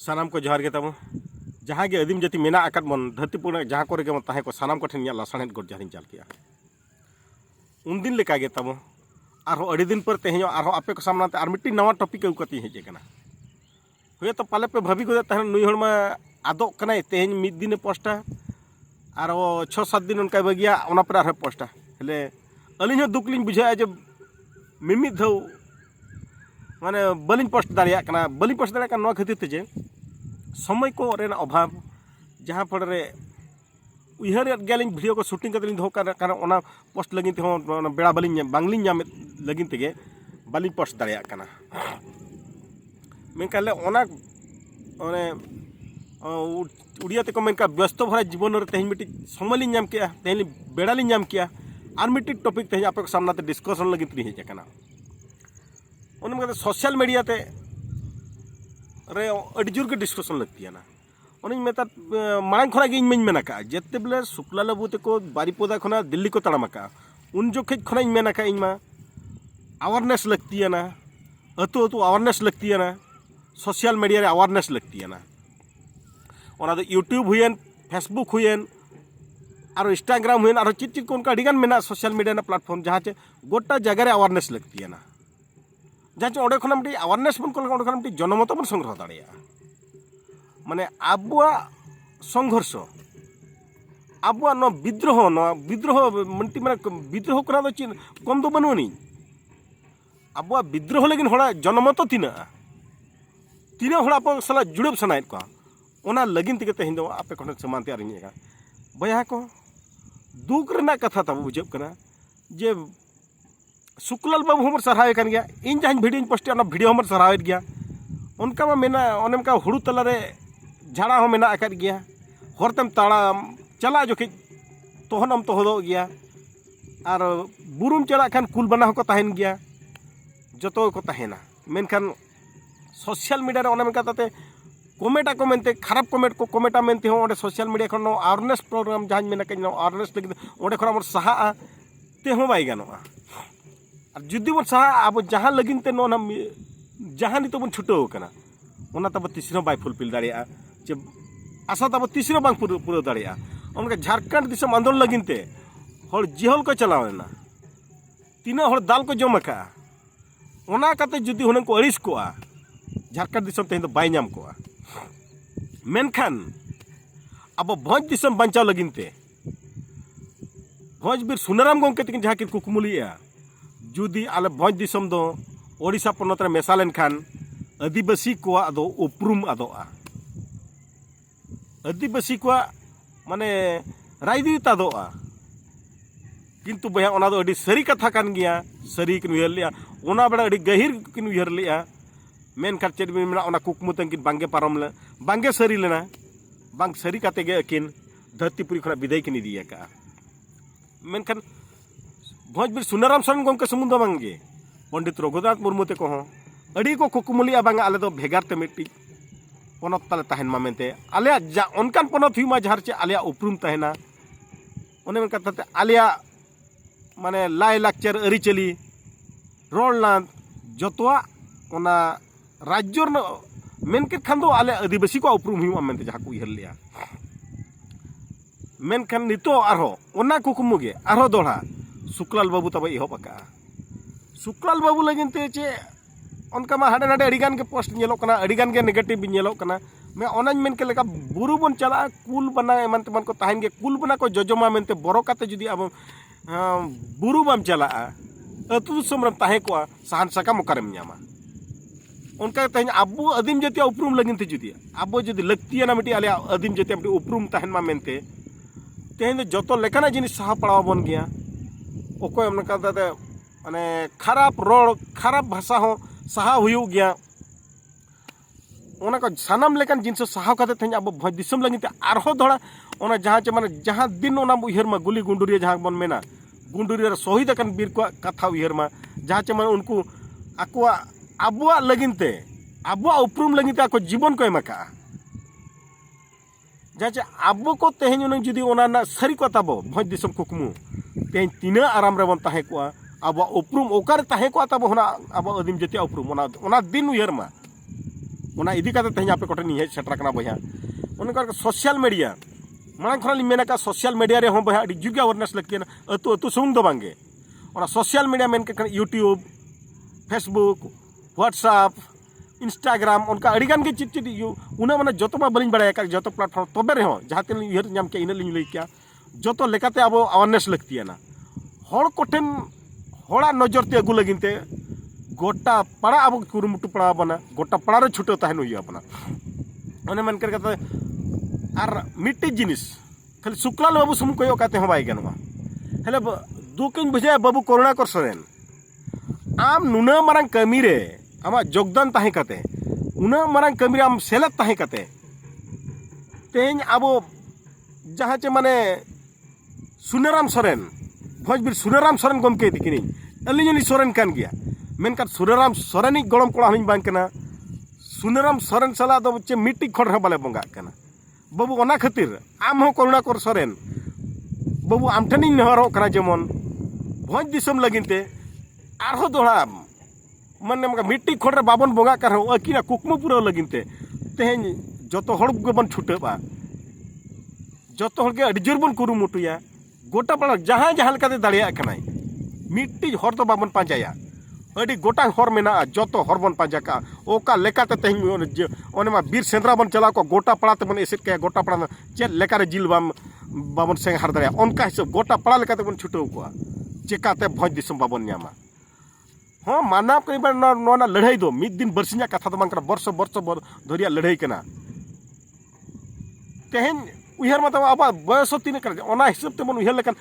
सानाम को जोहार गे ताबो जहाँ के आदिम जाति मेना आकाद मन धरतीपुर जहाँ को मन ताहे को सानाम को ठेन लासाणेद गोड जहारिन चाल किया उन दिन लेका गे ताबो आरो अड़ी दिन पर तेहें आरो आपे को सामना ते आर मिट्टी नवा टॉपिक उकती हेजे कना हुए तो पाले पे भाभी को तहन नुई हड़ मा आदो कना तेहें मिद दिन पोस्टा आरो 6-7 दिन उनका बगिया ओना पर आरो पोस्टा हेले अलिन हो दुख लिन बुझा जे मिमिद धौ माने बलिन पोस्ट दाड़िया कना बलिन पोस्ट दाड़िया नवा खातिर ते जे समय को रेना अभाव जहाँ पर रे उहर गेलिन वीडियो को शूटिंग करते दो कारण ओना पोस्ट लगिन ते बेड़ा बांगलिन नाम लगिन तेगे बालिन पोस्ट दाड़िया कना मेनकाले ओना ओने उड़िया ते को मेनका व्यस्त भरा जीवन रे तेहन मिट्टी समय लिन नाम किया तेहन बेड़ा लिन नाम किया आर मिट्टी टॉपिक तेहन आपे को सामना ते डिस्कशन लगिन ते हेज कना ओने मते सोशल मीडिया ते रे अड़ी जोर के डिस्कशन लगती है ना उन्हें मेता मांग खरा गे इन मेना का जेते बेले शुक्ला लबू तेको बारीपोदा खना दिल्ली को तड़ामा का उन जोखे खना इन मेना का इनमा अवेयरनेस लगती है ना अतु अतु अवेयरनेस लगती है ना सोशल मीडिया रे अवेयरनेस लगती है ना ओना दो यूट्यूब हुएन फेसबुक हुएन और इंस्टाग्राम हुएन और चित चित को उनका अड़ीगान मेना सोशल मीडिया ना प्लेटफॉर्म जहाँ चे गोटा जगह रे अवेयरनेस लगती है ना जहाँ चे ओडे खना मिट्टी अवेयरनेस बन को ओडे खना मिट्टी जनमत बन संग्रह दाड़िया माने आबुआ संघर्ष आबुआ न विद्रोह मनती माने विद्रोह करा दो चिन कम दो बनवनी आबुआ विद्रोह लेकिन होड़ा जनमत तीना होड़ा आप साला जुड़ब सनायत को ओना लगिन तेगे तेहिं दो आपे कोन समान तैयार निगा बया को दुख रेना कथा तब बुझब कना जे शुक्लाल बाबू हमर सराहाय कान गया इन जहां वीडियो पोस्ट ओना वीडियो हमर सराहाय गया उनका मा मेना ओने का हुड़ू तला रे झाड़ा हो मेना आकाद गया हरतम ताड़ाम चला जोखि तोहनम तोहदो गया और बुरुम चला खान कुल बना को तहन गया जतो को तहना मेनखान सोशल मीडिया रे ओने ताते कमेटा को मेनते खराब कमेंट को कमेटा मेनते हो ओडे सोशल मीडिया खन अवेयरनेस प्रोग्राम जहां मेना कन अवेयरनेस लगिद ओडे खन हमर सहा ते हो बाई गानोआ और जुदी बन सहा अब जहां लगिन ते नो जहां नितो बन छुटो कना ओना तब तीसरो बाय फुलफिल दाड़िया जे आशा तब तीसरो बांग पूरा दाड़िया उनका झारखंड दिसम आंदोलन लगिनते हर जिहल को चलावना तीना हर दाल को जम का ओना काते जुदी हुन को अड़िस कोआ झारखंड दिसम तेन बाय नाम कोआ मेनखान अब भोज दिसम बंचाव लगिनते भोज बीर सुनाराम गोंके तकिन जहां कि कुकुमुलिया जुदी आले भोज दिसम दो ओडिशा पनत रे मेसा लेनखान आदिवासी को आदो उपरुम आदोआ आदिवासी को माने राजनीति आदोआ किंतु बया ओना दो अडी सरी कथा कान गया सरी किन उयहर लिया ओना बेड़ा अडी गहिर किन उयहर लिया मेन खर्चे मेना ओना कुकमु तंकिन बांगे पारम ले बांगे सरी लेना बांग सरी काते गे अकिन धरतीपुरी खना विदाय किन दिया का मेनखान भोज बीर सुनाराम सरन गोंके समुंद बांगे पंडित रघुनाथ मुर्मू ते को अड़ी को कुकुमुलिया बांगा आले दो भेगार ते मिट्टी पनत ताले तहन मा मेनते आले जा उनकान पनत हुई मा जहार चे आले उपरुम तहना ओने मन कथाते आले माने लाय लाक्चर अरिचली रोलना जतवा ओना राज्य मेन के खान दो आले आदिवासी को उपरुम हुई मा मेनते जहां को इहर लिया मेनखान नितो आरो ओना कुकुमु गे आरो दोढ़ा शुक्लाल बाबू तब इहो पका शुक्लाल बाबू लगिन ते चे उनका मा हाडे नाडे अड़ीगान के पोस्ट नेलो कना अड़ीगान के नेगेटिव नेलो कना मैं ओनाज मेन के लेका बुरु बन चला कुल बना एमन तेमन को तहन गे कुल बना को जजमा मेनते बरो काते जुदी अब बुरु बाम चला अतु समरम ताहे को सहन सका मकरम न्यामा उनका तहन अबु आदिम जाति उपरुम लगिन ते जुदी अब जुदी लगती ना मिटी आले आदिम जाति मिटी उपरुम तहन मा मेनते तेहन जतो लेकाना जिनिस सहा पड़ाव बन गया ओको उनका ताते माने खराब रोड खराब भाषा हो सहा हुयु गया ओना को सानाम लेकान जिनस सहा काते थेन अब भोज दिसम लगिते आरहो धड़ा ओना जहां चे माने जहां दिन ओना उयहर मा गुली गुंडुरिया जहां बन मेना गुंडुरिया रे शहीद अकन बीर को कथा उयहर मा जहां चे माने उनको आकुआ आबुआ लगिनते आबुआ उपरुम लगिनते आको जीवन को एमका जहां चे आबो को तेहन उन जुदी ओना ना सरी को ताबो भोज दिसम कुकमु तेहन तीना आराम रे बन ताहे को अब उपरुम ओकर ताहे को तब होना अब आदिम जाति उपरुम ओना दिन उयहर मा ओना इदी काते तेहन आपे कोठे नि हेज सेटर कना बया उनका सोशल मीडिया मांग खना लिन मेना का सोशल मीडिया रे हों बया अडी जुगे अवेयरनेस लकी ना अतु सुंग दो बांगे ओना सोशल मीडिया मेन के यूट्यूब फेसबुक व्हाट्सएप इंस्टाग्राम उनका अड़ीगान के चिट चिट उना माने जतो मा बलिन बड़ा का जतो प्लेटफॉर्म तबे रे हो जहां तीन उहर नाम के इन लिन लई क्या जतो लेकाते अब अवेयरनेस लगती है ना हर कोठेन हड़ा नजर ते अगु लगिनते गोटा पड़ा अब कुरुमुटु पड़ा बना गोटा पड़ा रे छुटो तहन हुई अपना ओने मन कर कते आर मिट्टी जिनिस खाली शुक्लाल बाबू सुम कोयो काते हो बाई गनवा हेले दुकिन बुझे बाबू करुणा कर सरेन आम नुना मारंग कमी रे आमा योगदान ताहे काते उना मारंग कमी रे आम सेलत ताहे काते तेज अब जहाँ चे माने सुनेराम सोरेन भोजबीर सुनेराम सोरेन गमके दिकिनी अलिनी सोरेन कान गया मेनका सुनेराम सोरेन गड़म कोड़ा हलिन बांग कना सुनेराम सोरेन साला दो चे मिट्टी खड़ रे बाले बंगा कना बाबू ओना खातिर आम हो करुणा कर सोरेन बाबू आम ठनी नेहरो कना जेमन भोज दिसम लगिनते आरो दोड़ा माने मका मिट्टी खड़ रे बाबन बंगा कर अकिना कुकमु पूरा लगिनते तेहेन जतो हड़ गबन छुटेबा जतो हड़ के अडी जोर बन कुरुमुटुया गोटा पड़ा जहाँ जहाँ लेकाते दाड़िया कनाय मिट्टी हर तो बाबन पांजाया अडी गोटा हर मेना जतो हर बन पांजा का ओका लेकाते तेहन ओने मा बीर सेंद्रा बन चला को गोटा पड़ा ते बन एसेट के गोटा पड़ा चे लेकारे जिल बाबन सेंग हार दाड़िया उनका हिसाब गोटा पड़ा लेकाते बन छुटो को चेकाते भोज दिसम बाबन न्यामा हाँ मानव कई बार ना लड़ाई दो मिद दिन बरसिया कथा तो बांग वर्ष वर्ष धरिया लड़ाई कना तेहन उहर मतलब अब बयस तीन कर हिसाब ते बन उहर लेकिन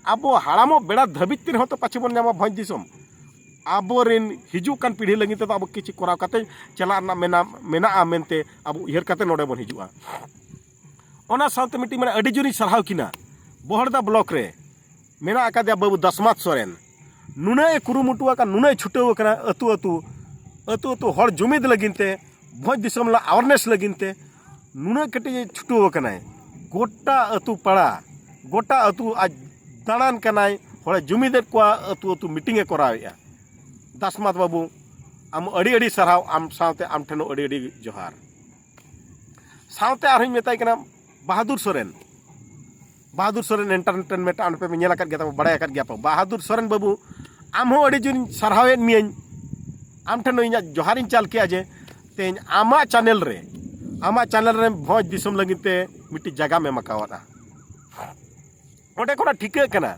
अब हाड़ामो बेड़ा धाबित तीन तो पाछे बन नामा भोज दिसम आबोरेन हिजुक कान पीढ़ी लगी तो अब किसी कोराव काते चला मेना मेना मेनते अब उहर काते नोडे बन हिजुआ ओना साथे मिट्टी माने अडी जोरी सरहाव किना बोहड़दा ब्लॉक रे मेना आकादिया बाबू दसमात सोरेन नुनाय कुरुमुटुआ का नुनाय छुटेव कना अतु अतु अतु अतु हर जुमिद लगिनते भोज दिसम ला अवेयरनेस लगिनते नुनाय कटे छुटेव कनाय गोटा अतु पड़ा गोटा अतु आज दाड़ान कनाय हर जुमिद को अतु अतु मीटिंग करावेया दसमात बाबू आम अड़ी अड़ी सरहाव आम साथे आम ठेनो अड़ी अड़ी जोहार साथे आरही मेताय कना बहादुर सोरेन एंटरटेनमेंट आन पे मेल आकाद गया बड़ा आकाद गया बहादुर सोरेन बाबू आम हो अड़ी जोर सरहावेद मियां आम ठेनो इना जोहार चाल किया जे तेज आमा चैनल रे भोज दिसम लगिते मिट्टी जगह में मकावना ओडे कोना ठिका कना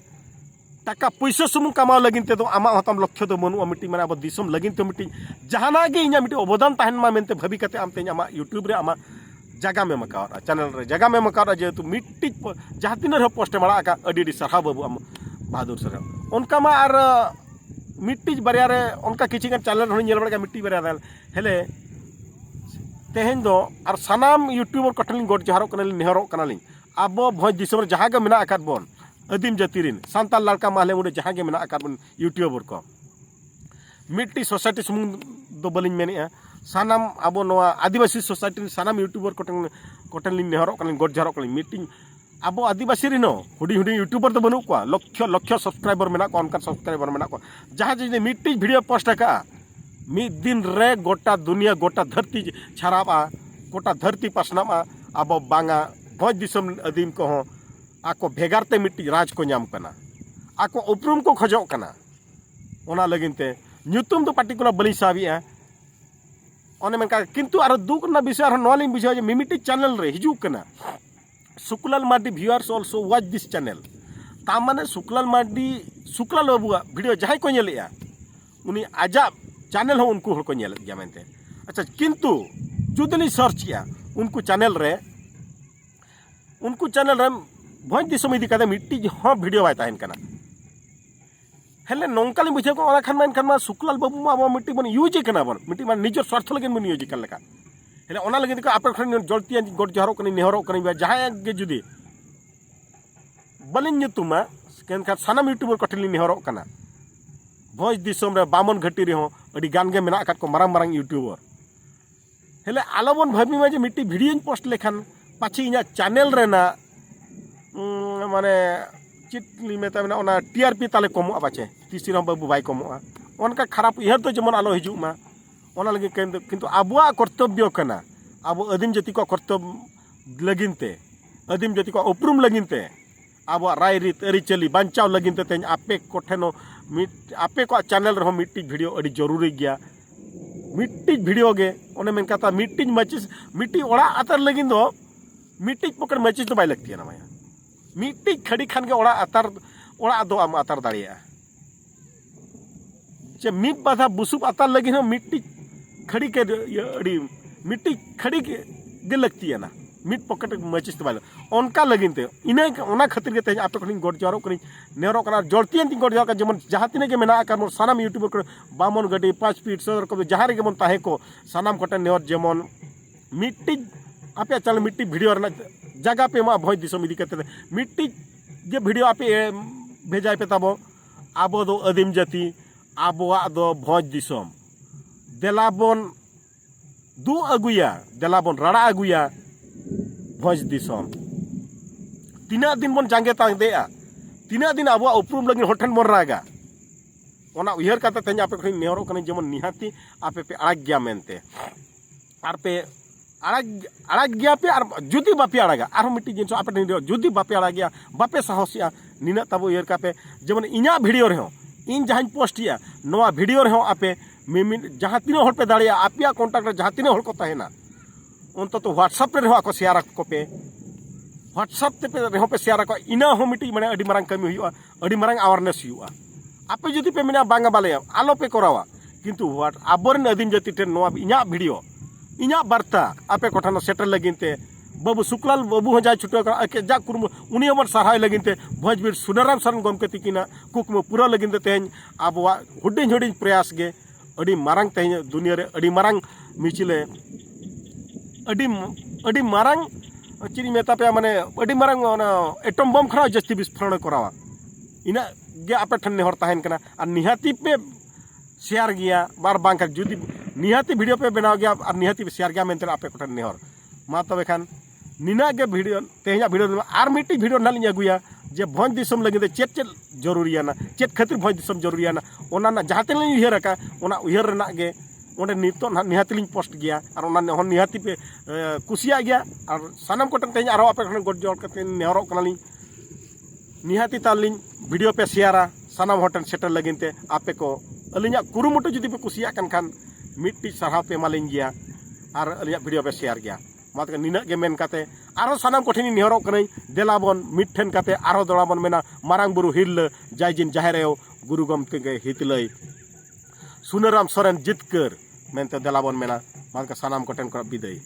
टाका पैसा सुमुंग कमाव लगिनते तो आमा हतम लक्ष्य तो बनुआ मिट्टी माने अब दिसम लगिनते मिट्टी जहाना गे इना मिट्टी अवदान ताहन मा मेनते भाबी कते आम तेज आमा यूट्यूब रे आमा जगह में मकावना चैनल रे जगह में मकावना जेतु मिट्टी जहाँ तीन पोस्ट माड़ा का अडी सरहा बाबू आम बहादुर सर उनका मा आर मिट्टी बारिया रे उनका किछि गान चैनल होनी नेल बड़ा मिट्टी बारिया हेले तेहन दो आर सानाम यूट्यूबर कठलिन गोट जहारो कनालिन नेहरो कनालिन अब भोज दिसम रे जहाँ गे मेना आकाद बोन आदिम जाति रिन सांताल लड़का माहले मुडे जहाँ गे मेना आकाद बोन यूट्यूबर को मिट्टी सोसाइटी सुमुंग दो बलिन मेने सानाम अब नोआ आदिवासी सोसाइटी सानाम यूट्यूबर कोटन नेहरो कनालिन गोट जहारो कनालिन मीटिंग अब आदिवासी रिनो हुडी हुडी यूट्यूबर तो बनू को लक्ष लक्ष सब्सक्राइबर मेना को उनका सब्सक्राइबर मेना को जहाँ जी मिट्टी वीडियो पोस्ट का मिद दिन रे गोटा दुनिया गोटा धरती छाराबा गोटा धरती पासनामा अब बांगा भोज दिसम आदिम को आको भेगारते मिट्टी राज को नाम कना आको उपरुम को खोजो कना ओना लगिनते ᱧᱩᱛᱩᱢ ᱫᱚ ᱯᱟᱨᱴᱤᱠᱩᱞᱟᱨ ᱵᱟᱹᱞᱤᱧ ᱥᱟᱵᱮᱜᱼᱟ ᱚᱱᱮ ᱢᱮᱱᱠᱟ ᱠᱤᱱᱛᱩ ᱟᱨ ᱫᱩᱠ ᱨᱮᱱᱟᱜ ᱵᱤᱥᱚᱭ ᱟᱨᱦᱚᱸ ᱱᱚᱣᱟ ᱞᱤᱧ ᱵᱩᱡᱷᱟᱹᱣᱟ ᱡᱮ ᱢᱤᱢᱤᱫᱴᱤᱡ ᱪᱮᱱᱮᱞ ᱨᱮ ᱦᱤᱡᱩᱜ ᱠᱟᱱᱟ Suklal Mardi viewers also watch this channel তা মানে শুক্লাল বাবুᱣᱟᱜ ভিডিও ᱡᱟᱦᱟᱸᱭ ᱠᱚ ᱧᱮᱞᱮᱜᱼᱟ उनी आजाब चैनल हो उनको हर कोᱧᱮᱞ गया मेनते अच्छा किंतु जुदी लिᱧ सर्चया उनको चैनल रे भोज दिसम इदी काते मिट्टी हो वीडियो बाय ताहेन कना हेले नौका लिᱧ बुझाव को ओना खान मान खान शुक्लाल बाबू मा अब मिट्टी बन यूज कना बन मिट्टी मान निजर स्वार्थ लगे बन यूज कर लेका हेले ओना लगे को आपे खन जलतिया गोट जहरो कनी नेहरो कनी जहां गे जुदी बलिन ᱧᱩᱛᱩᱢᱟ केन खान सानाम यूट्यूबर कठिन लिᱧ नेहरो कना भोज दिसम रे बामन घाटी रे हो अडी गान गे मेना को मारांग मारांग यूट्यूबर हेले आलोबन भाबी मा जे मिट्टी वीडियो पोस्ट लेखान पाछी इना चैनल रेना माने चिटली मेता मेना ओना टीआरपी ताले कमो पाछे तीसरी बाबू बाय कमो उनका खराब इहर तो जमन आलो हिजू मा ओना लगी किंतु आबुआ कर्तव्य कना आबो आदिम जाति को कर्तव्य लगिनते आदिम जाति को उपरुम लगिनते आबो राय रीत अरिचली बांचाव लगिनते तेज आपे कोठेनो आपे को चैनल रहो मिट्टी वीडियो अड़ी जरूरी गया मिट्टी वीडियो गे ओने मेन कथा मिट्टी मचिस मिट्टी ओड़ा आतर लगिन दो मिट्टी पकड़ मचिस तो बाय लगती है ना माया मिट्टी खड़ी खान के ओड़ा दो आम आतर दाड़िया चे मिट बाधा बुसुब आतर लगिन हो मिट्टी खड़ी के अड़ी मिट्टी खड़ी के लगती है ना मिट पॉकेट मचिस तो बाय उनका लगिन ते इना ओना खातिर के तेज आपे कोनी गोड जरो कोनी नेरो कना जड़तियन ती गोड जरो जेमन जहां तिने के मेना कर मोर सानाम यूट्यूबर को बामन गडी 5 फीट सदर को जहां रे गेमन ताहे को सानाम कोटे नेर जेमन मिट्टी आपे चल मिट्टी वीडियो रना जगह पे मा भोज दिसम इदी कते मिट्टी जे वीडियो आपे भेजाय पे ताबो आबो दो आदिम जाति आबोआ दो भोज दिसम देलाबन दु अगुया देलाबन राड़ा अगुया भोज दिसम तीना दिन बन जांगे तांगदेआ तीना दिन आबो उपरुम लगिन होठन बन रागा ओना उयहर काते तेज आपे खनि नेहरो कनि जेमन निहाती आपे पे आड़ाग गया मेनते आर पे आड़ाग गया पे आर जुदी बापे आड़ागा आरो मिट्टी जिनसो आपे जुदी बापे आड़ागिया बापे साहसिया निना ताबो उयहर कापे जेमन इना वीडियो रेहो इन जहां पोस्टिया नोआ वीडियो रेहो आपे मिमिन जहां तीनो हर पे दाड़िया आपिया कॉन्टैक्ट रे जहां तीनो हर को ताहेना उनतो तो व्हाट्सएप रे रहो शेयर को पे व्हाट्सएप ते पे रहो पे शेयर को इना हो मिटी माने अडी मारंग कमी हुआ अडी मारंग अवेयरनेस हुआ आपे जुदी पे मेना बांगा बाले आलो पे करावा किंतु व्हाट आबोरन आदिम जाति टे नोआ इना वीडियो इना वार्ता आपे कोठानो सेटर लगिनते बाबू शुक्लाल बाबू हो जाय छुटो के जा कुरम उनी हमर सहाय लगिनते भोजबीर सुनराम सरन गमके तिकिना कुकमो पूरा लगिनते तेज आबोआ हुडिन हुडिन प्रयास गे अडी मारंग तेज दुनिया रे अडी मारंग मिचिले अडी मारंग चीनी मेता पे माने अडी मारंग एटम बम खरा जस्ती विस्फोरण करावा इना गे आपे ठन नेहर ताहेन कना और निहाती पे शेयर गया बार बांग जुदी निहाती वीडियो पे बनाव गया और निहाती पे शेयर गया मेनते आपे कोठन नेहर मा तबे खान निना के वीडियो तेजा वीडियो आर मिट्टी वीडियो नालिंग अगुया जे भोज दिसम लगे चेत चेत जरूरियाना चेत खातिर भोज दिसम जरूरियाना ओना ना जहां तेलिंग उयहर का ओना उयहर रना गे ओंडे नितो निहाती लिंग पोस्ट गया और ओना निहाती पे कुसिया गया और सानाम कोटन तेज आरो आपे खन गोड जोड़ कते नेहरो कनालिंग निहाती तालिंग वीडियो पे शेयरा सानाम होटन सेटर लगिनते आपे को अलिंगा कुरुमुटु जुदी पे कुसिया खान मिट्टी सरहाव पे मालिंग गया और अलिंगा वीडियो पे शेयर गया मात निना के मेन काते आरो सानाम कोठिनी नेहरो कनै देलाबन मिठेन काते आरो दड़ाबन मेना मारांग बुरु हिरल जायजिन जाहेरेव गुरु गमके के हितलै सुनराम सोरेन जितकर मेनते देलाबन मेना मात सानाम कोठेन को बिदाय।